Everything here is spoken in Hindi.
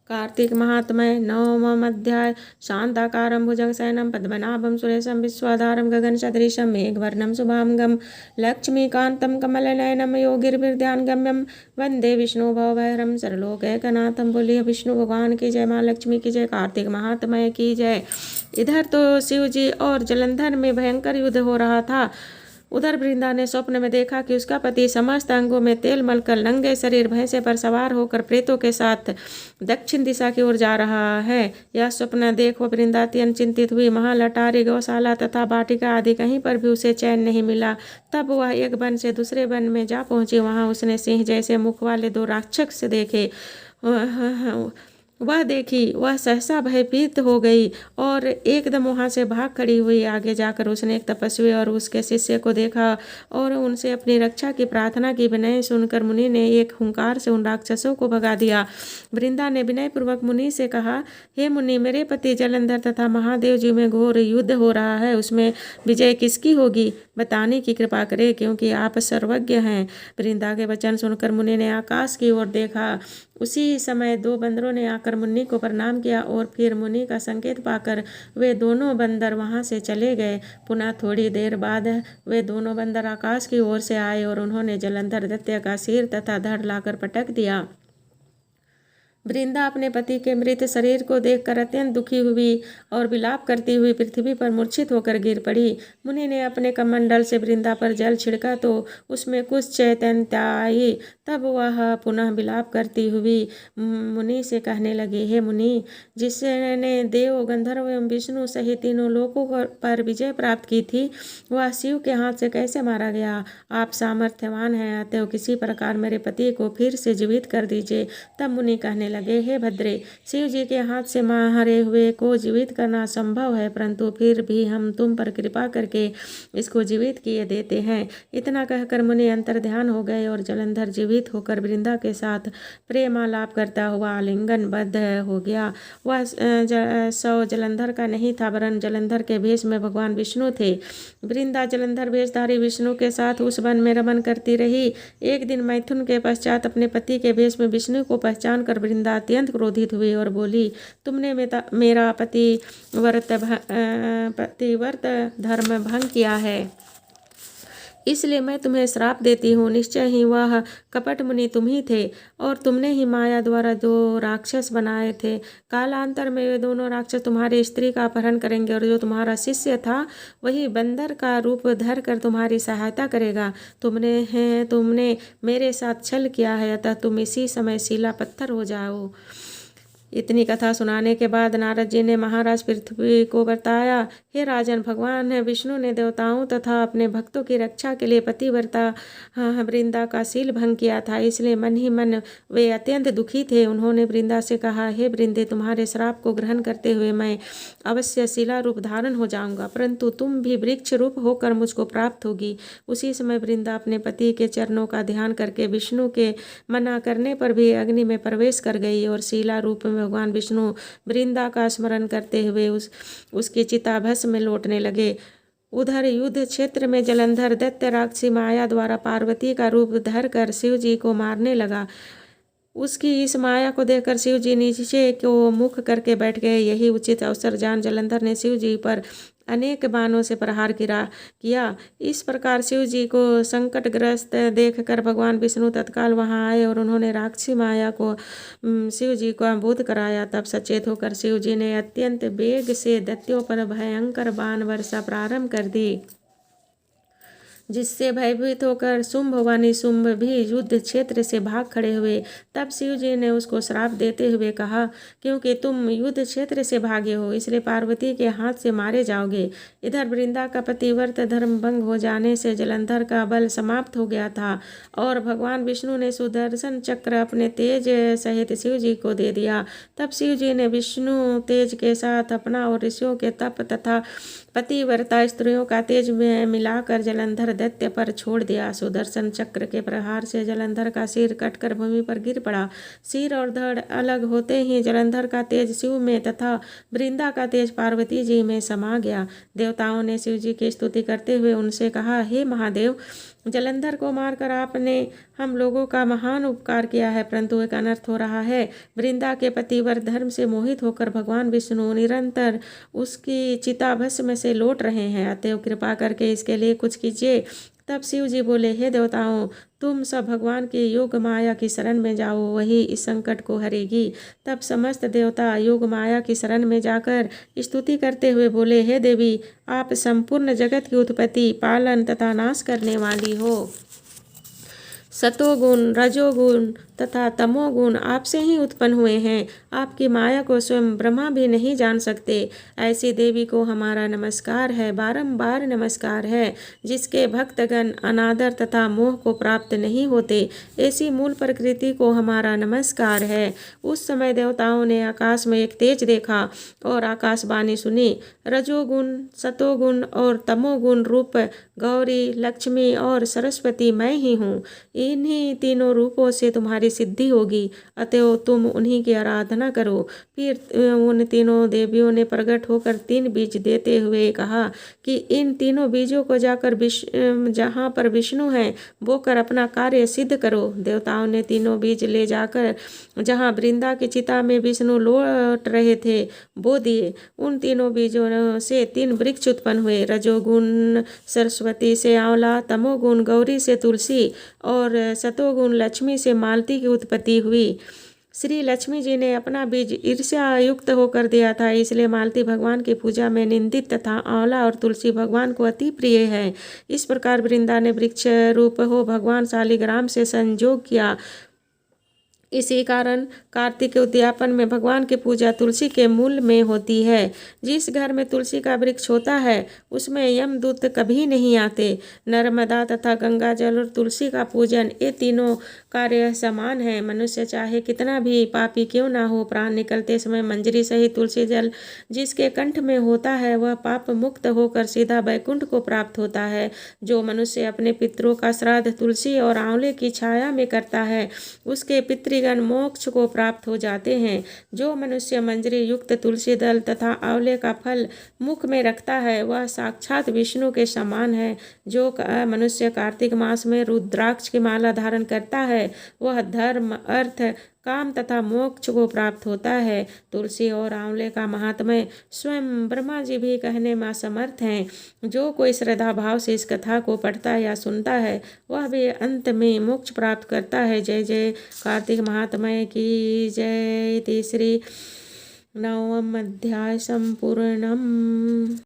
कार्तिक महात्म्य नवम अध्याय। शांताकारं भुजगशयनं पद्मनाभं सुरेशं विश्वाधारं गगनसदृशं मेघवर्णं शुभांगं लक्ष्मीकान्तं कमलनयनं योगिर्विद्यानगम्यं वंदे विष्णु भवभयहरं सर्वलोकैकनाथं। बोलिए विष्णु भगवान की जय, माँ लक्ष्मी की जय, कार्तिक महात्म्य की जय। इधर तो शिव जी और जलंधर में भयंकर युद्ध हो रहा था। उधर वृंदा ने स्वप्न में देखा कि उसका पति समस्त अंगों में तेल मलकर नंगे शरीर भैंसे पर सवार होकर प्रेतों के साथ दक्षिण दिशा की ओर जा रहा है। यह स्वप्न देख वह वृंदा अत्यंत चिंतित हुई। महाल, अटारी, गौशाला तथा वाटिका आदि कहीं पर भी उसे चैन नहीं मिला। तब वह एक वन से दूसरे वन में जा पहुंची। वहां उसने सिंह जैसे मुख वाले दो राक्षस देखे। वह सहसा भयभीत हो गई और एकदम वहां से भाग खड़ी हुई। आगे जाकर उसने एक तपस्वी और उसके शिष्य को देखा और उनसे अपनी रक्षा की प्रार्थना की। विनय सुनकर मुनि ने एक हुंकार से उन राक्षसों को भगा दिया। वृंदा ने विनय पूर्वक मुनि से कहा, हे मुनि, मेरे पति जलंधर तथा महादेव जी में घोर युद्ध हो रहा है। उसमें विजय किसकी होगी, बताने की कृपा करे, क्योंकि आप सर्वज्ञ हैं। वृंदा के वचन सुनकर मुनि ने आकाश की ओर देखा। उसी समय दो बंदरों ने आकर मुनि को प्रणाम किया और फिर मुनि का संकेत पाकर वे दोनों बंदर वहां से चले गए। पुनः थोड़ी देर बाद वे दोनों बंदर आकाश की ओर से आए और उन्होंने जलंधर दैत्य का सिर तथा धड़ लाकर पटक दिया। वृंदा अपने पति के मृत शरीर को देखकर अत्यंत दुखी हुई और विलाप करती हुई पृथ्वी पर मूर्छित होकर गिर पड़ी। मुनि ने अपने कमंडल से वृंदा पर जल छिड़का तो उसमें कुछ चैतन्यता आई। तब वह पुनः विलाप करती हुई मुनि से कहने लगी, हे मुनि, जिसने देव, गंधर्व एवं विष्णु सहित तीनों लोकों पर विजय प्राप्त की थी, वह शिव के हाथ से कैसे मारा गया? आप सामर्थ्यवान हैं, अतएव किसी प्रकार मेरे पति को फिर से जीवित कर दीजिए। तब मुनि कहने लगे, हे भद्रे, शिव जी के हाथ से मारे हुए को जीवित करना संभव है, परंतु फिर भी हम तुम पर कृपा करके इसको जीवित किए देते हैं। इतना कहकर मुनि अंतर्ध्यान हो गए और जलंधर जीवित होकर वृंदा के साथ प्रेमालाप करता हुआ आलिंगनबद्ध हो गया। वह शव जलंधर का नहीं था, वरन जलंधर के भेष में भगवान विष्णु थे। वृंदा जलंधर वेशधारी विष्णु के साथ उस वन में रमन करती रही। एक दिन मैथुन के पश्चात अपने पति के भेष में विष्णु को पहचान कर वृंदा अत्यंत क्रोधित हुई और बोली, तुमने मेरा पतिव्रत धर्म भंग किया है, इसलिए मैं तुम्हें श्राप देती हूँ। निश्चय ही वह कपट मुनि तुम ही थे और तुमने ही माया द्वारा दो राक्षस बनाए थे। कालांतर में वे दोनों राक्षस तुम्हारी स्त्री का अपहरण करेंगे और जो तुम्हारा शिष्य था वही बंदर का रूप धर कर तुम्हारी सहायता करेगा। तुमने मेरे साथ छल किया है, अतः तुम इसी समय शिला पत्थर हो जाओ। इतनी कथा सुनाने के बाद नारद जी ने महाराज पृथ्वी को बताया, हे राजन, भगवान विष्णु ने देवताओं तथा अपने भक्तों की रक्षा के लिए पतिव्रता वृंदा का शील भंग किया था, इसलिए मन ही मन वे अत्यंत दुखी थे। उन्होंने वृंदा से कहा, हे वृंदे, तुम्हारे श्राप को ग्रहण करते हुए मैं अवश्य शिला रूप धारण हो जाऊंगा, परंतु तुम भी वृक्ष रूप होकर मुझको प्राप्त होगी। उसी समय वृंदा अपने पति के चरणों का ध्यान करके विष्णु के मना करने पर भी अग्नि में प्रवेश कर गई और शिला रूप में भगवान विष्णु वृंदा का स्मरण करते हुए उसकी चिता भस्म में लौटने लगे। उधर युद्ध क्षेत्र में जलंधर दैत्य राक्षसी माया द्वारा पार्वती का रूप धर कर शिव जी को मारने लगा। उसकी इस माया को देखकर शिव जी नीचे को मुख करके बैठ गए। यही उचित अवसर जान जलंधर ने शिव जी पर अनेक बाणों से प्रहार किया। इस प्रकार शिव जी को संकटग्रस्त देखकर भगवान विष्णु तत्काल वहां आए और उन्होंने राक्षसी माया को शिव जी को अनुभूत कराया। तब सचेत होकर शिव जी ने अत्यंत वेग से दैत्यों पर भयंकर बाण वर्षा प्रारंभ कर दी, जिससे भयभीत होकर शुंभ व निशुंभ भी युद्ध क्षेत्र से भाग खड़े हुए। तब शिव जी ने उसको श्राप देते हुए कहा, क्योंकि तुम युद्ध क्षेत्र से भागे हो, इसलिए पार्वती के हाथ से मारे जाओगे। इधर वृंदा का पतिव्रत धर्म भंग हो जाने से जलंधर का बल समाप्त हो गया था और भगवान विष्णु ने सुदर्शन चक्र अपने तेज सहित शिव जी को दे दिया। तब शिव जी ने विष्णु तेज के साथ अपना और ऋषियों के तप तथा पतिव्रता स्त्रियों का तेज में मिलाकर जलंधर दैत्य पर छोड़ दिया। सुदर्शन चक्र के प्रहार से जलंधर का सिर कटकर भूमि पर गिर पड़ा। सिर और धड़ अलग होते ही जलंधर का तेज शिव में तथा वृंदा का तेज पार्वती जी में समा गया। देवताओं ने शिव जी की स्तुति करते हुए उनसे कहा, हे महादेव, जलंधर को मारकर आपने हम लोगों का महान उपकार किया है, परंतु एक अनर्थ हो रहा है। वृंदा के पतिव्रत धर्म से मोहित होकर भगवान विष्णु निरंतर उसकी चिता भस्म से लौट रहे हैं, अतएव कृपा करके इसके लिए कुछ कीजिए। तब शिव जी बोले, हे देवताओं, तुम सब भगवान की योग माया की शरण में जाओ, वही इस संकट को हरेगी। तब समस्त देवता योग माया की शरण में जाकर स्तुति करते हुए बोले, हे देवी, आप संपूर्ण जगत की उत्पत्ति, पालन तथा नाश करने वाली हो। सतोगुण, रजोगुण तथा तमोगुण आपसे ही उत्पन्न हुए हैं। आपकी माया को स्वयं ब्रह्मा भी नहीं जान सकते। ऐसी देवी को हमारा नमस्कार है, बारंबार नमस्कार है, जिसके भक्तगण अनादर तथा मोह को प्राप्त नहीं होते। ऐसी मूल प्रकृति को हमारा नमस्कार है। उस समय देवताओं ने आकाश में एक तेज देखा और आकाशवाणी सुनी, रजोगुण, सतोगुण और तमोगुण रूप गौरी, लक्ष्मी और सरस्वती मैं ही हूँ। इन्हीं तीनों रूपों से तुम्हारी सिद्धि होगी, अतएव तुम उन्हीं की आराधना करो। फिर उन तीनों देवियों ने प्रकट होकर 3 बीज देते हुए कहा कि इन तीनों बीजों को जाकर जहाँ पर विष्णु हैं बोकर अपना कार्य सिद्ध करो। देवताओं ने तीनों बीज ले जाकर जहाँ वृंदा की चिता में विष्णु लौट रहे थे बो दिए। उन तीनों बीजों से 3 वृक्ष उत्पन्न हुए। रजोगुण सरस्वती से आंवला, तमोगुण गौरी से तुलसी और सतोगुण लक्ष्मी से मालती की उत्पत्ति हुई। श्री लक्ष्मी जी ने अपना बीज ईर्ष्या युक्त होकर दिया था, इसलिए मालती भगवान की पूजा में निंदित तथा आंवला और तुलसी भगवान को अति प्रिय है। इस प्रकार वृंदा ने वृक्ष रूप हो भगवान शालिग्राम से संयोग किया। इसी कारण कार्तिक के उद्यापन में भगवान की पूजा तुलसी के मूल में होती है। जिस घर में तुलसी का वृक्ष होता है उसमें यमदूत कभी नहीं आते। नर्मदा तथा गंगा जल और तुलसी का पूजन, ये तीनों कार्य समान है। मनुष्य चाहे कितना भी पापी क्यों ना हो, प्राण निकलते समय मंजरी सहित तुलसी जल जिसके कंठ में होता है वह पाप मुक्त होकर सीधा वैकुंठ को प्राप्त होता है। जो मनुष्य अपने पितरों का श्राद्ध तुलसी और आंवले की छाया में करता है उसके पितृगण मोक्ष को प्राप्त हो जाते हैं। जो मनुष्य मंजरी युक्त तुलसी दल तथा आंवले का फल मुख में रखता है वह साक्षात विष्णु के समान है। जो मनुष्य कार्तिक मास में रुद्राक्ष की माला धारण करता है वह धर्म, अर्थ, काम तथा मोक्ष को प्राप्त होता है। तुलसी और आंवले का महात्म्य स्वयं ब्रह्मा जी भी कहने में असमर्थ हैं। जो कोई श्रद्धा भाव से इस कथा को पढ़ता या सुनता है वह भी अंत में मोक्ष प्राप्त करता है। जय जय कार्तिक महात्म्य की जय। तीसरी 9वां अध्याय संपूर्णम।